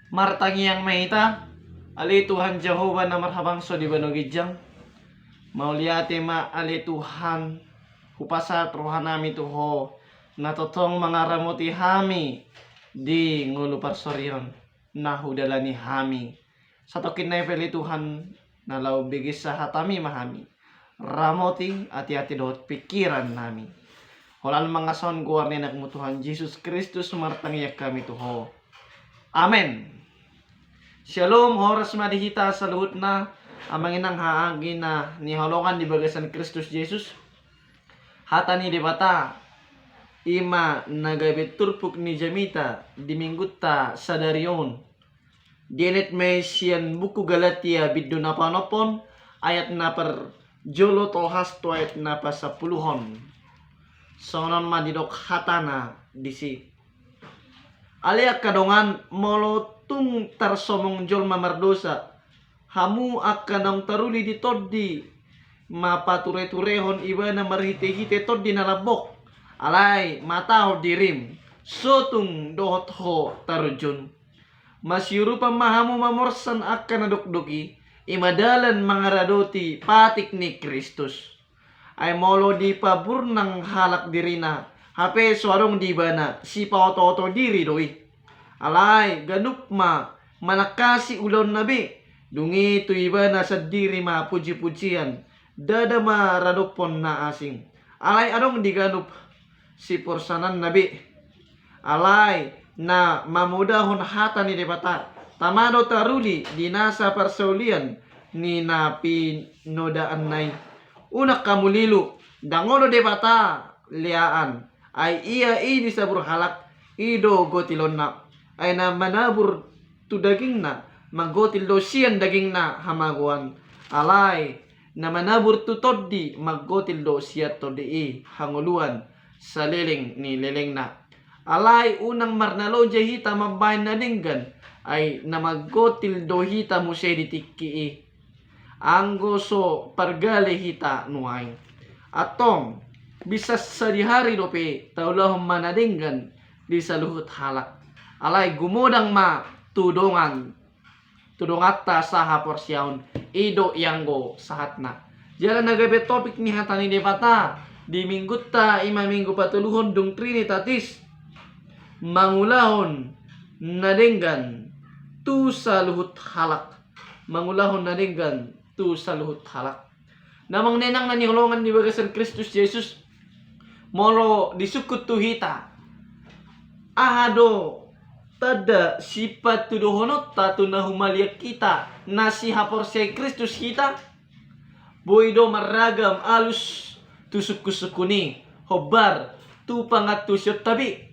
Martangiang mahita, ali Tuhan Jehovah na marhabang so di banogidjang. Mauliate ma ali Tuhan, hupasat rohanami tuho, natotong mga ramuti hami, di ngulu parsoryon, nahudalani hami. Satokin na peli Tuhan, nalau bigis sa hatami mahami. Ramoti ati-ati dot pikiran nami. Holal mga son guar ni mo Tuhan Jesus Kristus martangiyak kami tuho. Amen. Shalom, horas madihita sa luhut na amang inang haagi na niholongan di bagasan Kristus Jesus. Hata ni debata ima nagabit turpuk ni jamita di minggutta sadarion. Dinet may siyan buku Galatia biddo na panopon ayat na per jolo tohas to ayat na pa sa puluhon. Sonon madidok hatana disi. Aliak kadongan molotung tarsomong jol mamardosa. Hamu akan ang taruli di toddi. Mapature-turehon iba na marhite-hite toddi na labok. Alay mataho dirim. Sotung dohot ho tarujun. Masyuru pamahamu mamorsan akan nadukduki. Imadalan mga radoti patik ni Kristus. Ay molo di paburnang halak dirina. Hape suarong di bana si pauto-auto diri doi. Alay ganup manakasi ulon nabi. Dungi tu iba na sa diri ma puji-pujian. Dada ma radopon na asing. Alay adong di ganup si porsanan nabi. Alay na mamudahon hata ni debata. Tamado taruli di nasa persaulian ni napi nodaan nai. Unak kamulilu dangono debata liaan. Ay iya ini sabur halak ido gotilon na ay na manabur tu daging na maggotil do siyan daging na hamaguan alay na manabur tu toddi maggotil do siya toddi hanguluan sa liling ni liling na alay unang marnalo jahita mabahin na dinggan ay na maggotil do hita mo siya ditikki anggoso pargale hita nuay atong bisa sa dihari dope taulahom manadinggan di saluhut halak alay gumodang ma tudongatta saha porsyaon ido yanggo sahatna jala nagabe topik ni hatani debata di minggutta ima minggu patuluhon dung trinitatis mangulahon nadinggan tu saluhut halak mangulahon nadinggan tu saluhut halak namang nenang na niholongan di bagasan Kristus Jesus molo disukut tuhita ahado tada sifat tuduhonot tatu na humaliak kita nasi haporsay Kristus kita boido maragam alus tusuk-kusukuni hobar tu pangat tusyot tabi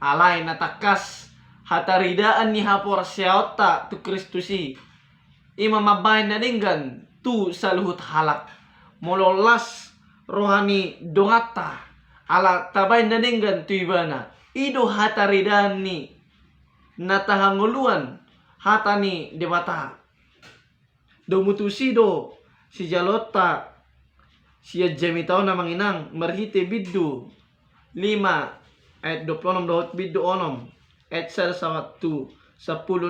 alay natakas hataridaan ni haporsyaota tu Kristusi imamabahin na dinggan tu saluhut halak mololas rohani dongata ala tabay na dinggan tuibana ido hataridan ni natahanguluan hatani debata domutusido si jalota siya jamitao na manginang marhite biddu 5 ayat 26 dohot biddu onom ayat sawat 10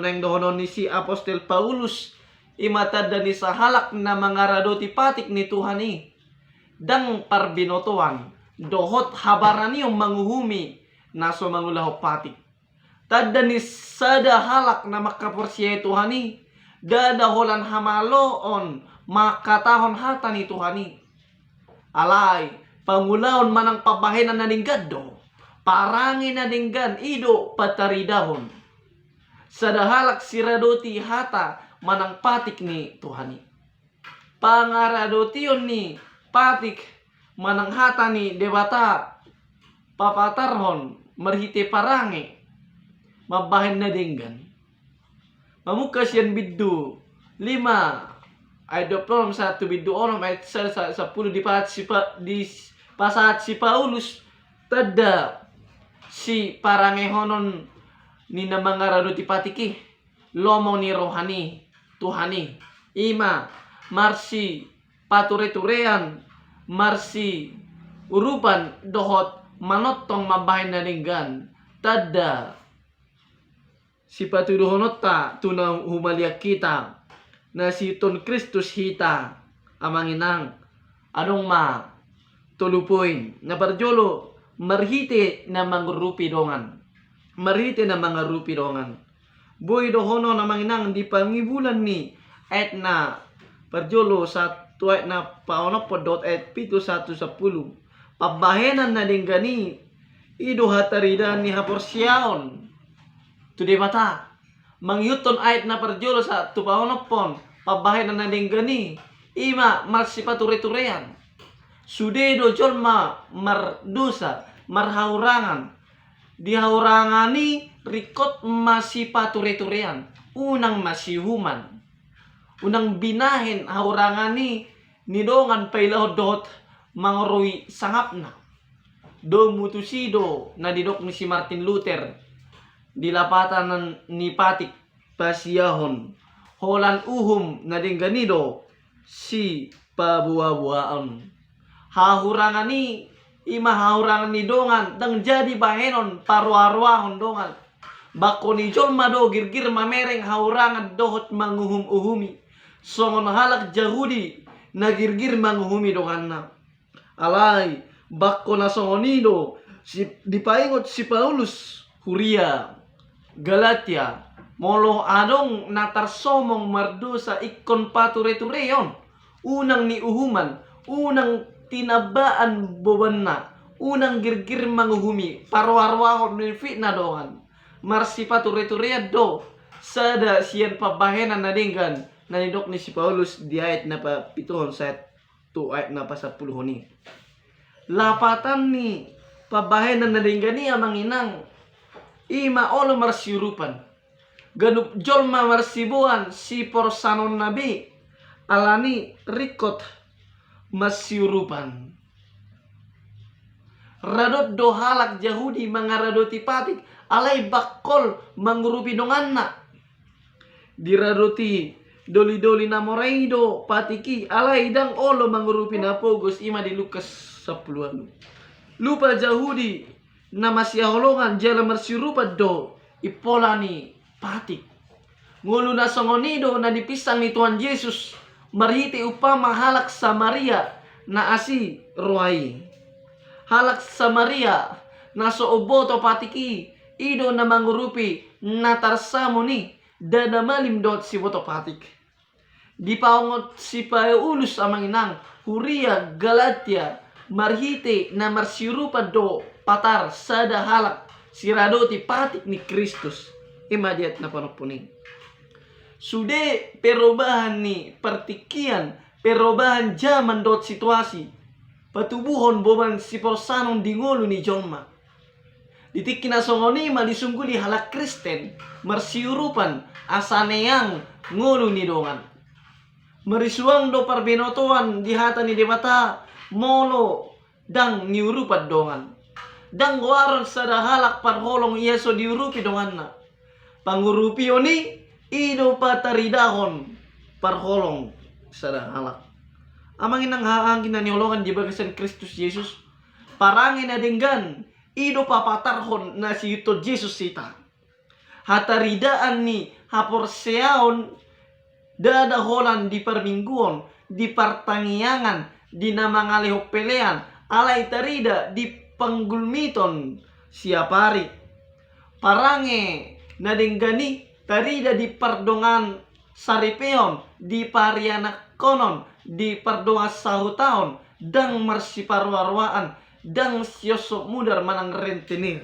na yung dohonon ni si Apostel Paulus imatad ni sa halak na mga radoti patik ni Tuhani dang parbinotoan dohot habarani yung manguhumi naso mangulaho patik tadda ni sada halak na makaporsya Tuhani dadaholan hamaloon makatahon hata ni Tuhani alay pangulaon manang pabahinan na ninggado parangin na dinggan ido pataridahon sada halak siradoti hata manang patik ni Tuhani pangaradotion ni patik manang hata ni debata papatarhon marhite parangi mabahin na dinggan mamukas yan biddu 5 ay 21 biddu onom ay 10 di pasahat si Paulus tada si parangehonon ni na mga radoti patiki lomo ni rohani Tuhani ima marsi pature-turean marsi urupan dohot manotong mabahin na dinggan tada si patuduhonot ta tunang humaliak kita na si Ton Kristus hita amanginang adong ma tulupoy na parjolo marhite na mangurupi dongan. Marhite na mangarupi dongan. Boy dohono na manginang di pangibulan ni et na parjolo sa tuwet na paonopodot et pito 1:10. Pabahenan na din gani ido hatarida ni haporsyaon. Today mata mangyuton ayat na parjolo sa tupaonopon pabahenan na din gani ima marsipatureturean. Sudedo jolma mardosa marhaurangan dihaurangani rikot masipatureturean unang masihuman unang binahin haurangani nidongan pailahod dot mangoroi sangapna do mutusido na didok ni si Martin Luther dilapatan ni patik pasiyahon holan na dingganido si pabuah-buaon hahurangani ima hahurangan ni dongan dang jadi bahenon parwa-arwahon dongan bako ni jolma do girgir mamereng haurangan dohot manguhum-uhumi songon halak Yahudi na girgir manguhumi donganna alay bako na songonido si dipaingot si Paulus Huria Galatia molo adong natarsomong mardosa ikon pature-tureyon unang ni uhuman unang tinabaan boban na unang girgir manguhumi parwarwahon ni fitna dongan marsipature-tureyan do sada siyan pabahenan na dinggan nanidok ni si Paulus di ayat na pa pituhon sa tu ayat na pa 10 ni lapatan ni pabahenan na dinggan niya manginang ima olo marsiurupan ganup jolma marsibuan si porsanon nabi alani rikot masiurupan radot do halak Yahudi mangaradoti patik alay bakol mangurupi donganna diradoti doli-doli na moraido patiki alay dang olo mangurupi na pogos ima di Lukas 10 lupa Yahudi na masyaholongan jala marsiurupan do ipolani patik ngulu na songonido na dipisang ni Tuhan Yesus marhiti upama halak Samaria na asi ruai halak Samaria na sooboto patiki ido na mangurupi na tarsamo ni dada malim dot si boto patik dipaungot si Paulus amanginang Huria Galatia marhiti na marsirupa do patar sada halak siradoti patik ni Kristus imadiat na panopunin sude perubahan ni pertikian perubahan zaman dot situasi patubuhon boban si porsanon dingolu ni jolma ditik kinasongoni malisungkuli halak Kristen marsiurupan asaneyang ngulu ni dongan marisuang do parbenotoan dihata ni debata molo dang niurupat dongan dang waron sada halak parholong Yeso diurupi donganna pangurupi oni ido pataridahon parholong sada halak amangin ang haangin na niolongan di bagasan Kristus Yesus parangin na dinggan ido papatarhon na si Yuto Jesus sita hataridaan ni haporseaon dadaholan di permingguon di pertangiangan di namangalihok pelean alay tarida di panggulmiton siapari parange na dinggani tarida di pardongan saripeon di parianak konon di pardongan sahutaon dang marsiparwarwaan dang siyosok mudar manang rentenir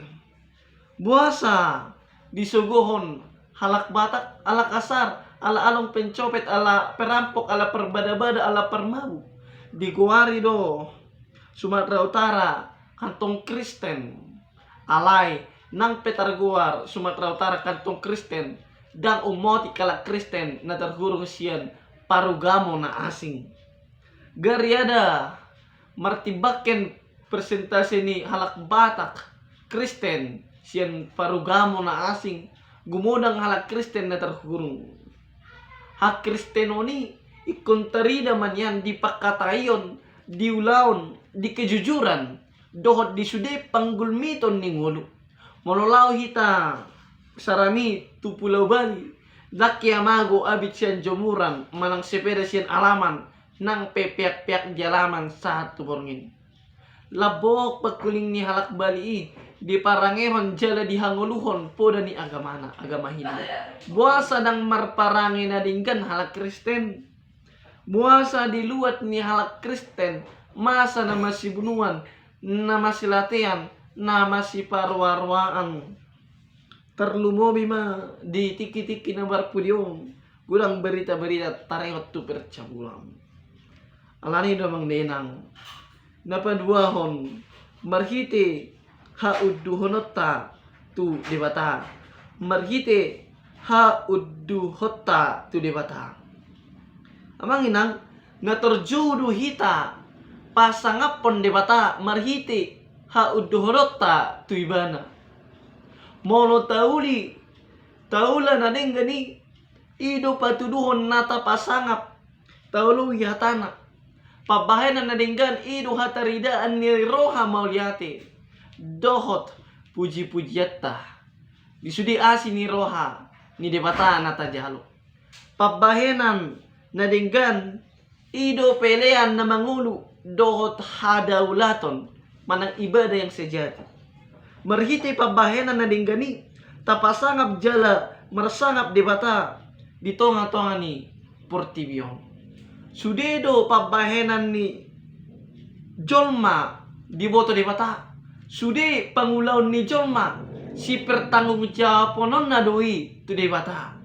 buasa disuguhon halak batak ala kasar ala along pencopet ala perampok ala perbada-bada ala permabu di Guari do Sumatera Utara kantong Kristen alay nang Petarguar Sumatera Utara kantong Kristen dan umoti kala Kristen na tergurung siyan parugamo na asing gariada martibaken presentasi ni halak batak Kristen siyan parugamo na asing gumudang halak Kristen na tergurung hak Kristenoni ikontarida man yan di pakatayon di ulaon di kejujuran dohot di sude panggulmiton ni ngulu mololaw hita sarami tu Pulau Bali. Dakya mago abit siyan jomuran manang sepeda siyan alaman nang pepiak-piak jalaman satu borngin. Labok pagkuling ni halak Bali di parangehon jala di hanguluhon poda ni agamana agama Hindu. Buasa dang marparangi na dinggan halak Kristen. Buasa diluat ni halak Kristen masa na masih bunuan na masih latihan na masih parwarwaan. Terlumobi ma di tiki-tiki na barpudiong gulang berita-berita tarayot tu percabulang. Alani domang denang napaduahon marhite haudduhonota tu dewata. Marhite haudduhota tu dewata. Amang inang natorjudu hita pasangapon dewata marhite haudduhonota tu ibana. Mono tauli taula na denggani ido patuduhon nata pasangap taulu yatana pabahenan na denggan ido hataridaan ni roha mauliate dohot puji-pujiatta disudi asi ni roha ni debata nata jalo pabahenan na denggan ido pelean na mangulu dohot hadaulaton manang ibadah yang sejati. Marhiti pabahenan na dinggani tapasangap jala marsangap debata di tonga-tonga ni Portibion. Sudedo pabahenan ni Jolma di boto debata. Sude pangulaw ni Jolma si pertanggung jawabonon na doi tu debata.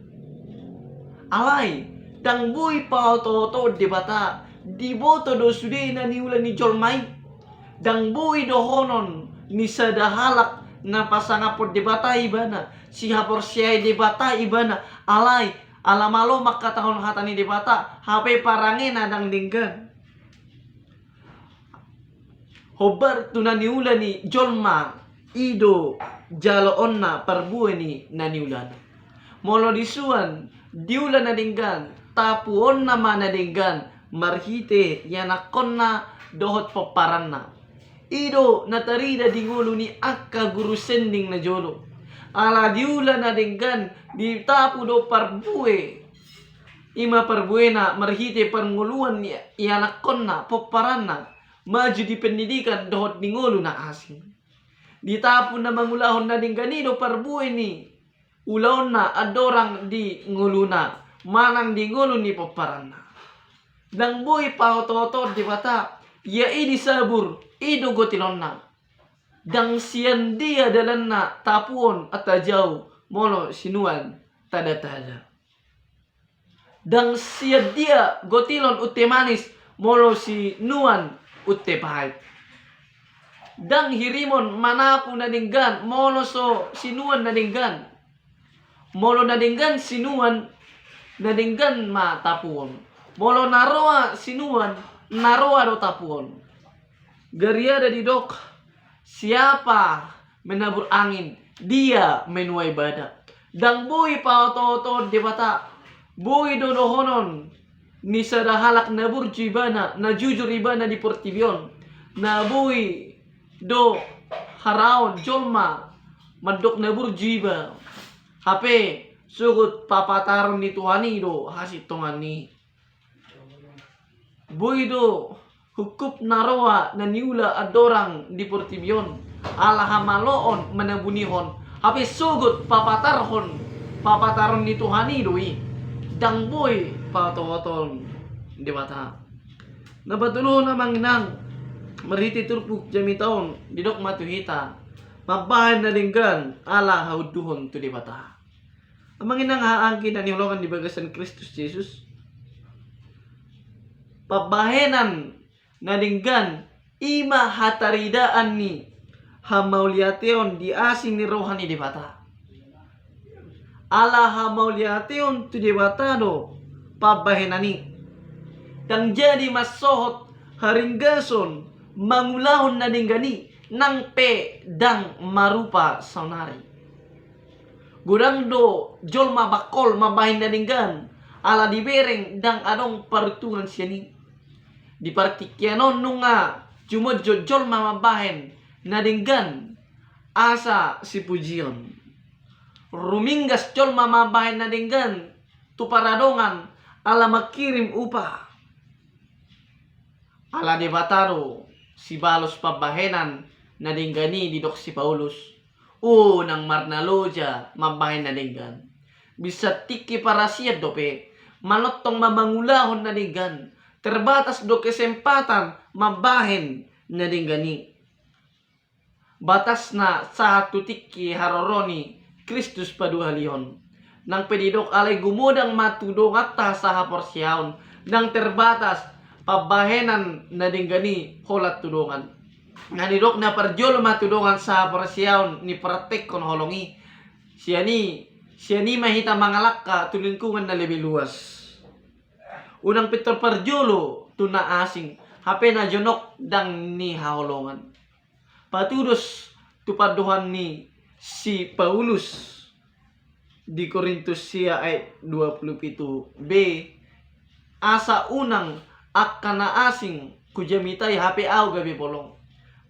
Alay dang bui pauto debata di boto do sude na niulan ni Jolmai dang bui do honon ni sadahalak na pasangapod debata ibana si hapor siay debata ibana alay alamalo makatahon hata ni debata hape parangin adang dinggan hobar tunaniula ni Jolma ido jaloon na parbuhe ni naniulan molo disuan diulan na dinggan tapuon na manadinggan marhite yanakon na dohot paparan na ido natarida dingulu ni akka guru sending na jolo. Ala diula na dinggan di tapu do parbuhe. Ima parbuhe na marhite parnguluan ni ianakon na poparan na maju di pendidikan dohot dingulu na asing. Di tapu na mangulahon na dingganido parbuhe ni ulaon na adorang di nguluna manang di ngulu ni poparan na. Dang boy pauto-oto di bata ya idi sabur ido gotilon na dang sian dia dalan na tapuon at jauh mono sinuan tada-tada dang sian dia gotilon utte manis mono si nuan utte pahit dang hirimon manapu na dinggan mono so sinuan na dinggan mono na dinggan sinuan na dinggan ma tapuon mono naroa sinuan naroa do tapuon. Garia ada di dok. Siapa menabur angin, dia menuai badak. Dang boy pauto-oto debata. Boy dodohonon. Ni sadahalak nabur ibana, na jujur ibana di Portibion. Na boy do haraon jolma madok nabur jiba. Hape sugut papataron ni tuhani do hasit tongani. Boy do hukup naroa na niula adorang di Portibion ala hamaloon manabunihon hape sugut papataron ni tuhani doi dang boy patoton di mata nabatulo na manginang mariti turpuk jami taon didok matuhita mabahan na linggan ala hauduhon tu di mata amanginang haangkin na nihulungan di bagasan Kristus Jesus pabahenan na dinggan ima hataridaan ni hamauliateon di asing ni rohani debata ala hamauliateon tu debata do pabahenani dang jadi masohot haringgason mangulahon na dinggani nang pe dang marupa saunari gudang do jolma bakol mabahin na dinggan ala dibereng dang adong parutungan siani di partikyanon nunga cuma jojol mamabahen nadinggan asa si pujion ruminggas col mamabahin na dinggan tu paradongan ala makirim upah ala debataro si balos pabahenan na dinggani didok si Paulus nang marnaloja mabahin na dinggan bisa tiki para siya dope malotong mamangulahon na dinggan terbatas do kesempatan mabahin na dinggani batas na sa tutiki haroroni Kristus paduhalihon nang pedidok alay gumudang matudong at sa haporsyaon nang terbatas pabahenan na dinggani holat tudongan nanidok na parjolo matudongan sa haporsyaon ni pratek kon holongi siya ni mahita mangalak tulingkungan na lebih luas unang pitor parjolo tuna asing hape na jonok dang ni haolongan patudos tupaduhan ni si Paulus di Korintus siya ay 27b asa unang akan na asing kujamitay hape aw gabi polong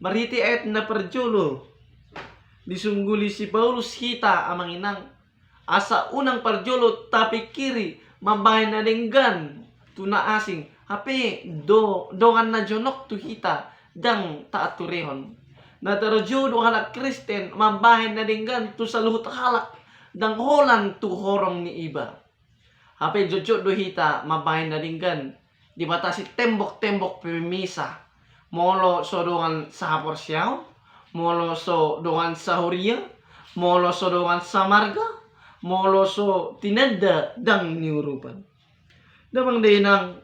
mariti ayat na parjolo disungguli si Paulus hita amang inang asa unang parjolo tapi kiri mabahin na dinggan tuna asing hape dongan na jonok tu hita dang taaturehon na tarjodo halak Kristen mabahin na dinggan tu saluhut halak dang holan tu horong ni iba hape jojo do hita mabahin na dinggan dibatasi tembok-tembok pemisa molo so dongan sa haporsyaw molo so dongan sa huria molo so dongan sa marga molo so tinada dang niurupan damang dinang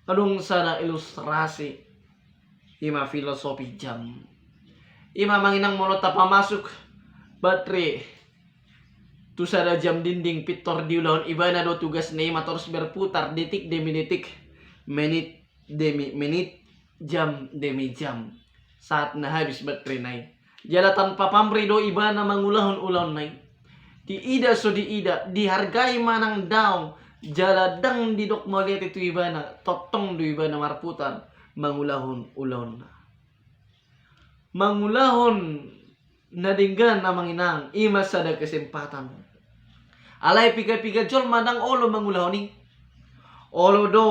kadung sana ilustrasi ima filosofi jam ima manginang molo tapamasuk baterai tu sada jam dinding pitor diulahon ibana do tugas na ima terus berputar detik demi detik menit demi menit jam demi jam saat na habis baterai nai jala tanpa pamri do ibana mangulahon-ulahon nai di ida so di ida dihargai manang daong jaladang didok malihat itu ibana totong do ibana marputar mangulahon-ulahon mangulahon na dinggan na manginang ima sada kesempatan alay piga-piga jol madang olo mangulahoni olo do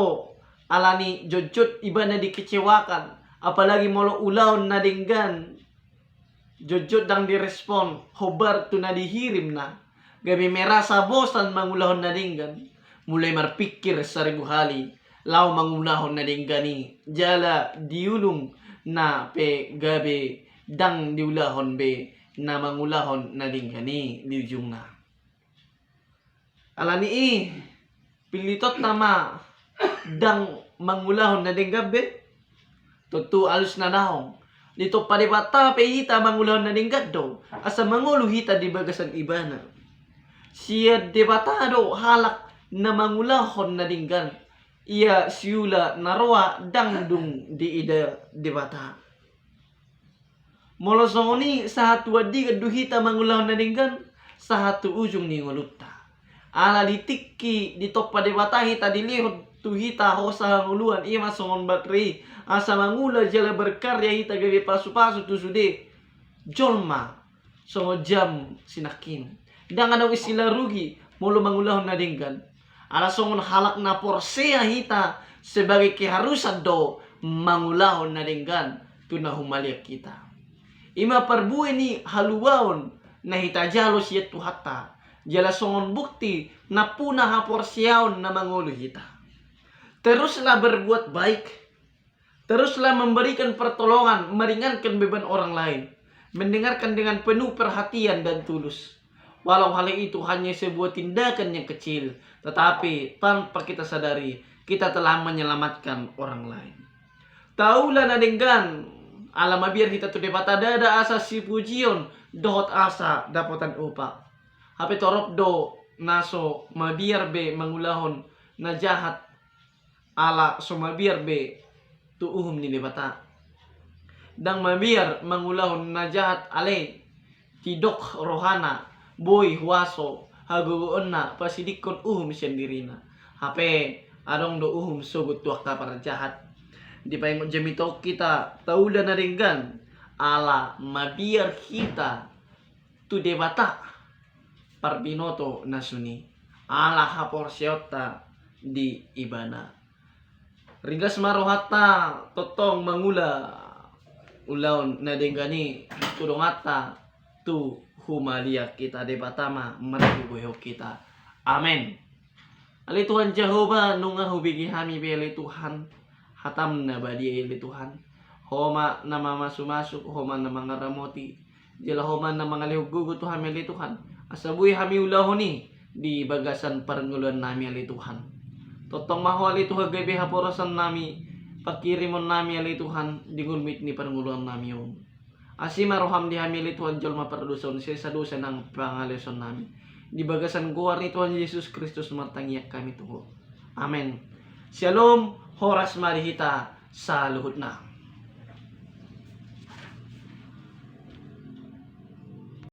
alani jojot ibana dikecewakan apalagi molo ulahon na dinggan jojot dang direspon hobar tu na dihirim na gabi merasa bosan mangulahon na dinggan mulai marpikir 1000 hali lau mangulahon na dinggani jala diulung na pe gabi dang diulahon be na mangulahon na dinggani di ujung na alani pilitot nama dang mangulahon na dinggabe tutu alus na dahong dito padibata pe hita mangulahon na dinggad do asa mangulu hita di bagasan ibana siya debatado halak na mangulahon na dinggan iya siula narwa dangdung di ida debata molosoni sa hatu adi duhita mangulahon na dinggan sa hatu ujung ni ngulutta ala ditikki di toppa debata hita dilihod tuhita ho sa nguluan iya masongon batri asa mangula jala berkarya hita gabi pasu-pasu tu sude jolma songo jam sinakin dangan ang isila rugi molo mangulahon na dinggan alasongon halak na porseya hita sebagai keharusan do mangulahon na dinggan tuna humaliak kita ima parbuay ni haluwaon na hita jalo siya tuhata jala songon bukti na puna haporsyaon na mangulo hita teruslah berbuat baik teruslah memberikan pertolongan meringankan beban orang lain mendengarkan dengan penuh perhatian dan tulus walau hal itu hanya sebuah tindakan yang kecil, tetapi tanpa kita sadari, kita telah menyelamatkan orang lain. Taulah na dinggan, alam biar kita tu dapat ada asa si pujion, dohot asa dapatan upa. Hape torop do naso mabiar be mangulahon na jahat ala so mabiar be tu uhum ni lebata. Dang mabiar mangulahon na jahat ale tidok rohana boy huaso haguon na pasidikon uhum sendirina hape adong do uhum sugut wakta para jahat di paingon jamito kita tauda na dinggan ala mabiar kita tu debata parbinoto na suni. Ala haporsyota di ibana. Rigas marohata totong mangula ulaw na dengani tudongata tu humaliak kita de batama marabubuyo kita. Amen. Ali Tuhan Jehovah nunga hubigi hami beli Tuhan hatam na badi eli Tuhan. Homa na mamasumasuk, homa na mga ramoti, jala homa na mga lihugugo Tuhan meli Tuhan. Asabuhi hami ulahoni di bagasan paranguluan nami ali Tuhan. Totong maho ali Tuhan gabi haporosan nami, pakirimon nami ali Tuhan, di ngulmit ni paranguluan nami yung. Asima roham di hami ali Tuhan jol maparduson, siya sa dosa ng pangaleson nami. Di bagasan guwar ni Tuhan Yesus Kristus matangyak kami Tuhan. Amen. Shalom, horas marihita sa luhut na.